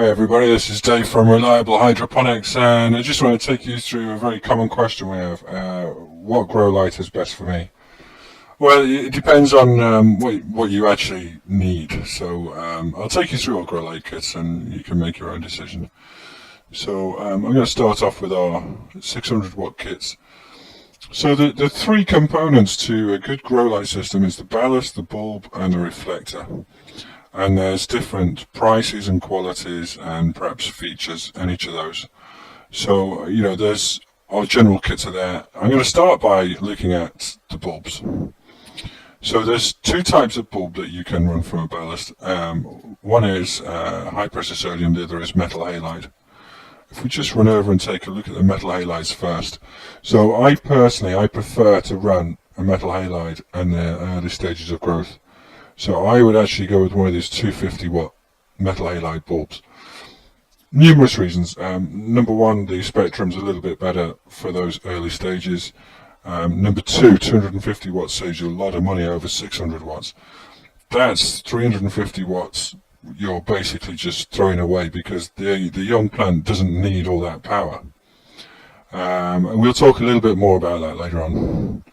Hi everybody, this is Dave from Reliable Hydroponics, and I just want to take you through a very common question we have. What grow light is best for me? Well, it depends on what you actually need. So I'll take you through our grow light kits and you can make your own decision. So I'm going to start off with our 600 watt kits. So the three components to a good grow light system is the ballast, the bulb and the reflector. And there's different prices and qualities and perhaps features in each of those. So, there's our general kits are there. I'm going to start by looking at the bulbs. So there's two types of bulb that you can run from a ballast. One is high pressure sodium, the other is metal halide. If we just run over and take a look at the metal halides first. So I prefer to run a metal halide in the early stages of growth. So I would actually go with one of these 250 watt metal halide bulbs. Numerous reasons. Number one, the spectrum's a little bit better for those early stages. Number two, 250 watts saves you a lot of money over 600 watts. That's 350 watts you're basically just throwing away because the young plant doesn't need all that power. And we'll talk a little bit more about that later on.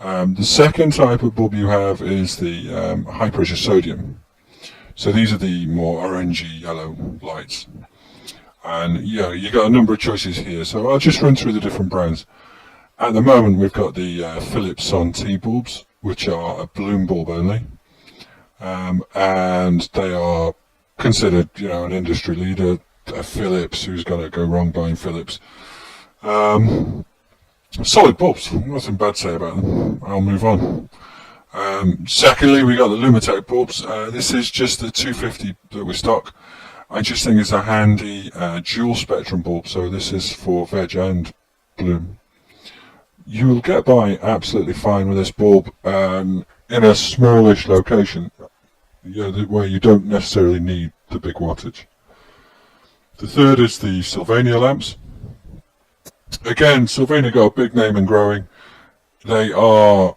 The second type of bulb you have is the high pressure sodium. So these are the more orangey yellow lights. And you got a number of choices here. So I'll just run through the different brands. At the moment we've got the Philips Son T bulbs, which are a bloom bulb only. And they are considered, an industry leader. Philips, who's going to go wrong buying Philips? Solid bulbs, nothing bad to say about them. I'll move on. Secondly, we got the Lumitec bulbs. This is just the 250 that we stock. I just think it's a handy dual spectrum bulb, so this is for veg and bloom. You will get by absolutely fine with this bulb in a smallish location, where you don't necessarily need the big wattage. The third is the Sylvania lamps. Again, Sylvania got a big name in growing. They are,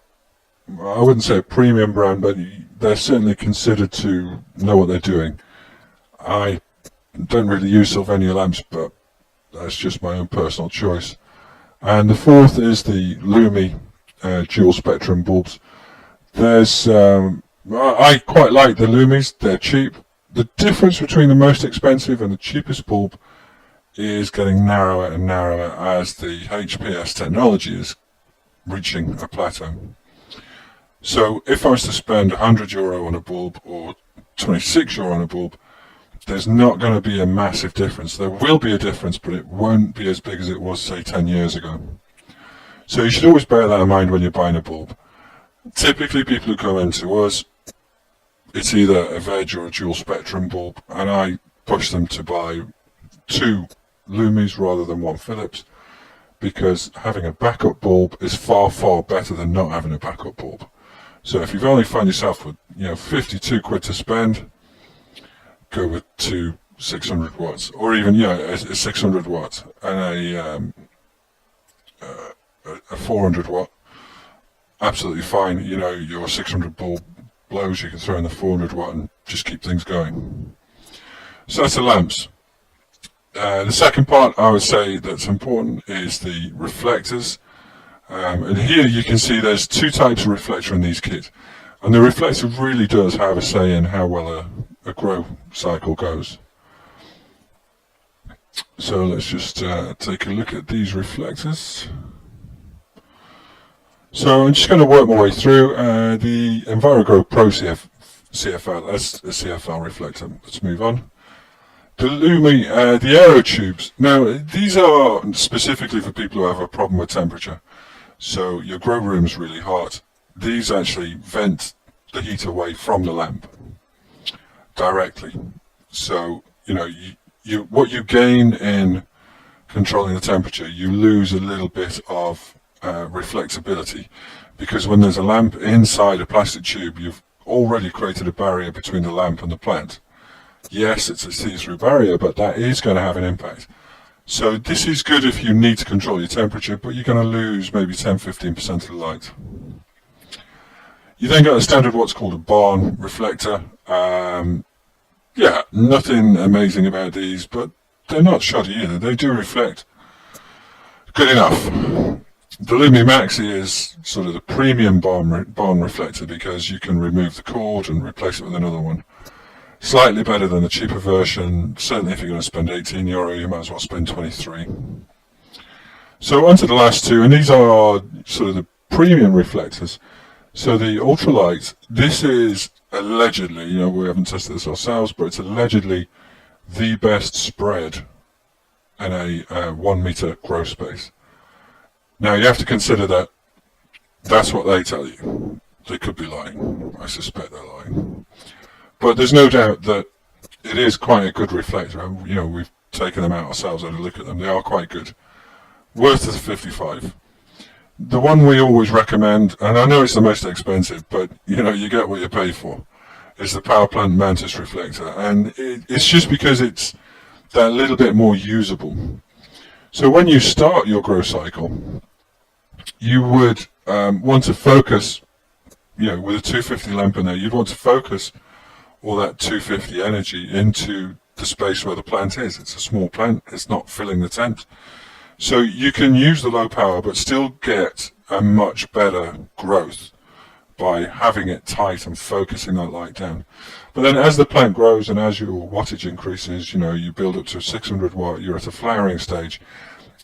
I wouldn't say a premium brand, but they're certainly considered to know what they're doing. I don't really use Sylvania lamps, but that's just my own personal choice. And the fourth is the Lumi dual spectrum bulbs. I quite like the Lumis, they're cheap. The difference between the most expensive and the cheapest bulb is getting narrower and narrower as the HPS technology is reaching a plateau. So if I was to spend €100 on a bulb or €26 on a bulb, there's not going to be a massive difference. There will be a difference, but it won't be as big as it was, say, 10 years ago. So you should always bear that in mind when you're buying a bulb. Typically, people who come into us, it's either a veg or a dual spectrum bulb, and I push them to buy two Lumis rather than one Philips, because having a backup bulb is far, far better than not having a backup bulb. So if you've only found yourself with 52 quid to spend, go with two 600 watts, or even a 600 watt and a 400 watt. Absolutely fine. Your 600 bulb blows, you can throw in the 400 watt and just keep things going. So that's the lamps. The second part I would say that's important is the reflectors. And here you can see there's two types of reflector in these kits. And the reflector really does have a say in how well a grow cycle goes. So let's just take a look at these reflectors. So I'm just going to work my way through the EnviroGrow Pro CFL. That's a CFL reflector. Let's move on. The Lumi, the aero tubes. Now, these are specifically for people who have a problem with temperature. So your grow room's really hot. These actually vent the heat away from the lamp directly. So, what you gain in controlling the temperature, you lose a little bit of reflectability, because when there's a lamp inside a plastic tube, you've already created a barrier between the lamp and the plant. Yes, it's a see-through barrier, but that is going to have an impact. So this is good if you need to control your temperature, but you're going to lose maybe 10-15% of the light. You then got a standard what's called a barn reflector. Yeah, nothing amazing about these, but they're not shoddy either. They do reflect good enough. The Lumi Maxi is sort of the premium barn reflector because you can remove the cord and replace it with another one. Slightly better than the cheaper version. Certainly if you're going to spend €18, you might as well spend 23. So onto the last two, and these are sort of the premium reflectors. So the ultralight, this is allegedly, we haven't tested this ourselves, but it's allegedly the best spread in a 1 meter grow space. Now you have to consider that that's what they tell you. They could be lying. I suspect they're lying. But there's no doubt that it is quite a good reflector. We've taken them out ourselves and had a look at them. They are quite good. Worth the 55. The one we always recommend, and I know it's the most expensive, but you get what you pay for, is the Power Plant Mantis reflector. And it's just because it's that little bit more usable. So when you start your grow cycle, you would want to focus, with a 250 lamp in there, you'd want to focus all that 250 energy into the space where the plant is. It's a small plant, it's not filling the tent. So you can use the low power but still get a much better growth by having it tight and focusing that light down. But then as the plant grows and as your wattage increases, you build up to 600 watt, you're at a flowering stage.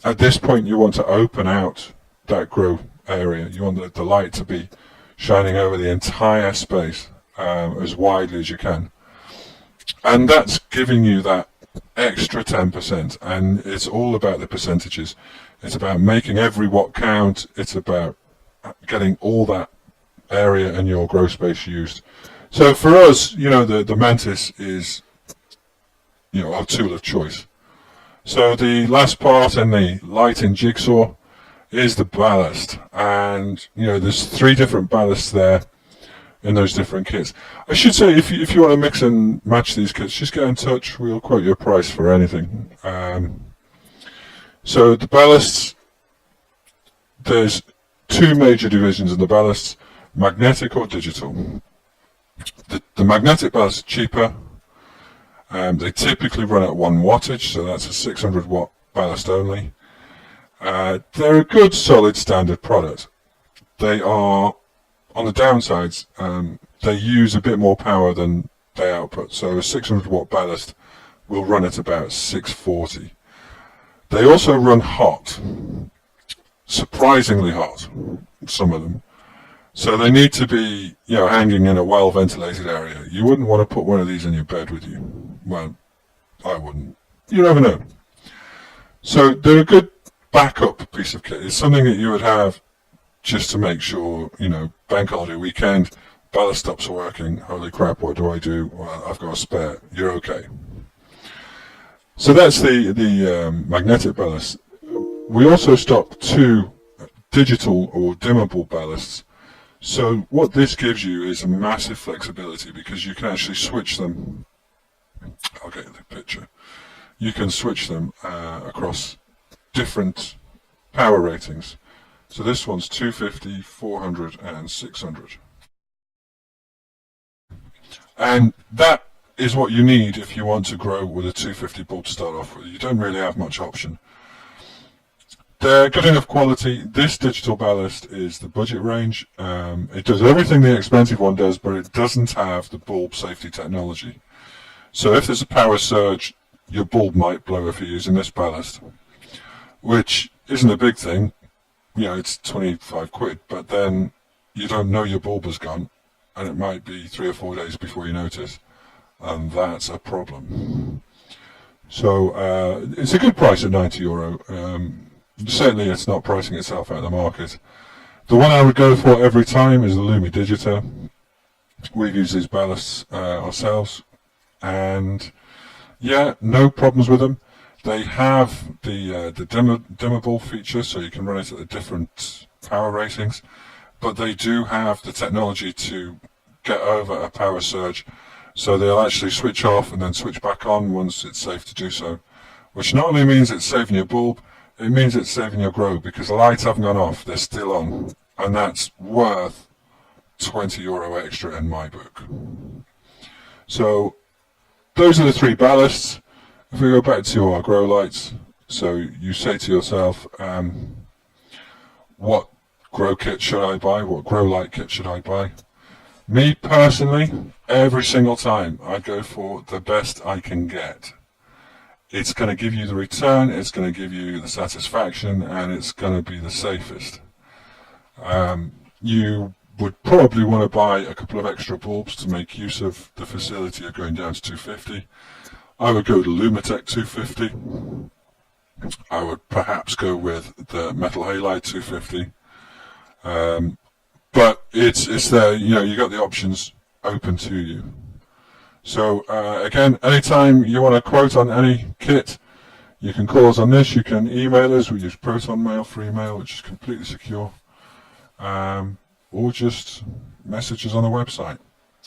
At this point you want to open out that grow area. You want the light to be shining over the entire space as widely as you can. And that's giving you that extra 10%, and it's all about the percentages. It's about making every watt count. It's about getting all that area in your grow space used. So for us, the Mantis is our tool of choice. So the last part in the lighting jigsaw is the ballast, and there's 3 different ballasts there in those different kits. I should say, if you want to mix and match these kits, just get in touch. We'll quote you a price for anything. So the ballasts, there's 2 major divisions of the ballasts: magnetic or digital. The magnetic ballast is cheaper. They typically run at 1 wattage, so that's a 600 watt ballast only. They're a good, solid, standard product. They are, on the downsides, they use a bit more power than they output. So a 600 watt ballast will run at about 640. They also run hot, surprisingly hot, some of them. So they need to be, hanging in a well-ventilated area. You wouldn't want to put one of these in your bed with you. Well, I wouldn't. You never know. So they're a good backup piece of kit. It's something that you would have just to make sure, bank holiday weekend, ballast stops working. Holy crap, what do I do? Well, I've got a spare. You're okay. So that's the magnetic ballast. We also stock 2 digital or dimmable ballasts. So what this gives you is a massive flexibility because you can actually switch them. I'll get the picture. You can switch them across different power ratings. So this one's 250, 400 and 600. And that is what you need if you want to grow with a 250 bulb to start off with. You don't really have much option. They're good enough quality. This digital ballast is the budget range. It does everything the expensive one does, but it doesn't have the bulb safety technology. So if there's a power surge, your bulb might blow if you're using this ballast, which isn't a big thing. It's 25 quid, but then you don't know your bulb has gone, and it might be 3 or 4 days before you notice, and that's a problem. So it's a good price at €90. Certainly it's not pricing itself out of the market. The one I would go for every time is the Lumi Digita. We've used these ballasts ourselves, and no problems with them. They have the dimmable feature, so you can run it at the different power ratings, but they do have the technology to get over a power surge, so they'll actually switch off and then switch back on once it's safe to do so, which not only means it's saving your bulb, it means it's saving your grow, because the lights haven't gone off, they're still on, and that's worth €20 extra in my book. So those are the three ballasts. If we go back to our grow lights, so you say to yourself, what grow kit should I buy? What grow light kit should I buy? Me personally, every single time I go for the best I can get. It's going to give you the return, it's going to give you the satisfaction, and it's going to be the safest. You would probably want to buy a couple of extra bulbs to make use of the facility of going down to 250. I would go to Lumitec 250. I would perhaps go with the metal halide 250. But it's there, you got the options open to you. So again, anytime you want a quote on any kit, you can call us on this. You can email us. We use Proton Mail for email, which is completely secure. Or just message us on the website.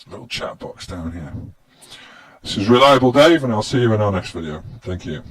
Little chat box down here. This is Reliable Dave, and I'll see you in our next video. Thank you.